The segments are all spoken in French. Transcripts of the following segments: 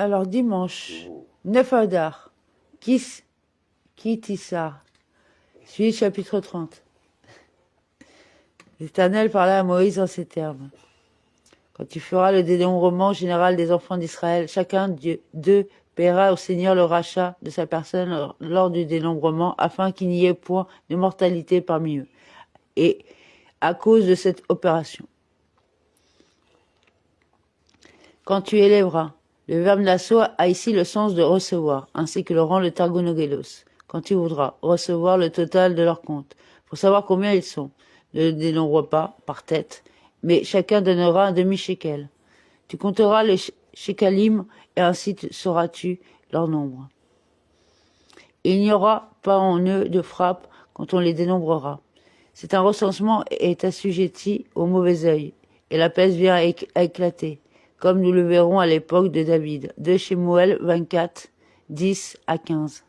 Alors dimanche, 9 Adar, Ki Tissar, suivi chapitre 30. L'Éternel parla à Moïse en ces termes. Quand tu feras le dénombrement général des enfants d'Israël, chacun d'eux paiera au Seigneur le rachat de sa personne lors du dénombrement, afin qu'il n'y ait point de mortalité parmi eux. Et à cause de cette opération, quand tu élèveras, le verbe nasso a ici le sens de recevoir, ainsi que le rend le targonogelos. Quand tu voudras recevoir le total de leur compte, pour savoir combien ils sont, ne le dénombre pas par tête, mais chacun donnera un demi-shekel. Tu compteras les shekalim et ainsi sauras-tu leur nombre. Il n'y aura pas en eux de frappe quand on les dénombrera. C'est un recensement est assujetti au mauvais œil, et la peste vient à éclater, comme nous le verrons à l'époque de David. 2 Shemuel 24, 10 à 15.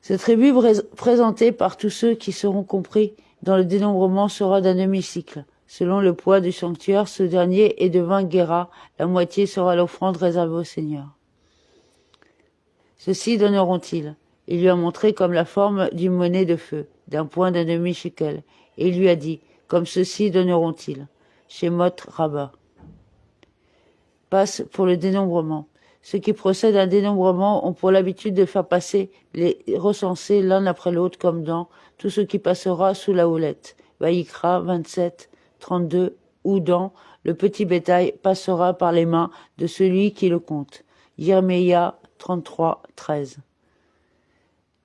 Ce tribut présenté par tous ceux qui seront compris dans le dénombrement sera d'un demi-cycle. Selon le poids du sanctuaire, ce dernier est de 20 guéras, la moitié sera l'offrande réservée au Seigneur. Ceux-ci donneront-ils. Il lui a montré comme la forme d'une monnaie de feu, d'un point d'un demi-shekel, et il lui a dit, comme ceux-ci donneront-ils. Shemot Rabbah. Passe pour le dénombrement. Ceux qui procèdent à un dénombrement ont pour l'habitude de faire passer les recensés l'un après l'autre comme dans tout ce qui passera sous la houlette. Vaïkra 27, 32, ou dans le petit bétail passera par les mains de celui qui le compte. Yirmeya 33, 13.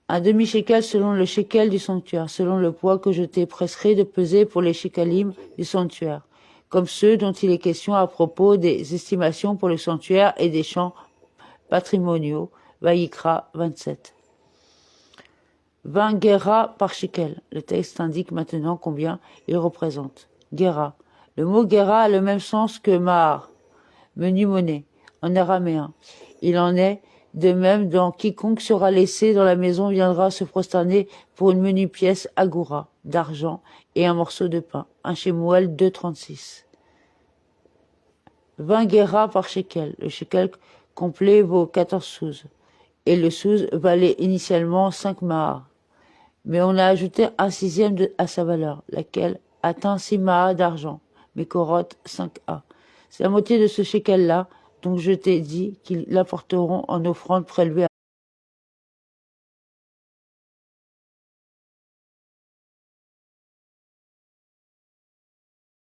Un demi-shekel selon le shekel du sanctuaire, selon le poids que je t'ai prescrit de peser pour les shekalim du sanctuaire, comme ceux dont il est question à propos des estimations pour le sanctuaire et des champs patrimoniaux. Vaïkra 27. 20 guéras par shekel. Le texte indique maintenant combien il représente. Guéra. Le mot guéra a le même sens que mahar, menu monnaie, en araméen. Il en est de même dans quiconque sera laissé dans la maison viendra se prosterner pour une menue pièce agoura d'argent et un morceau de pain. 1 Shemuel 2,36. 20 guéras par shekel. Le shekel complet vaut 14 souz. Et le souz valait initialement 5 mahars. Mais on a ajouté un sixième à sa valeur, laquelle atteint 6 mahars d'argent. Mekorot 5a. C'est la moitié de ce shekel-là, donc je t'ai dit qu'ils l'apporteront en offrande prélevée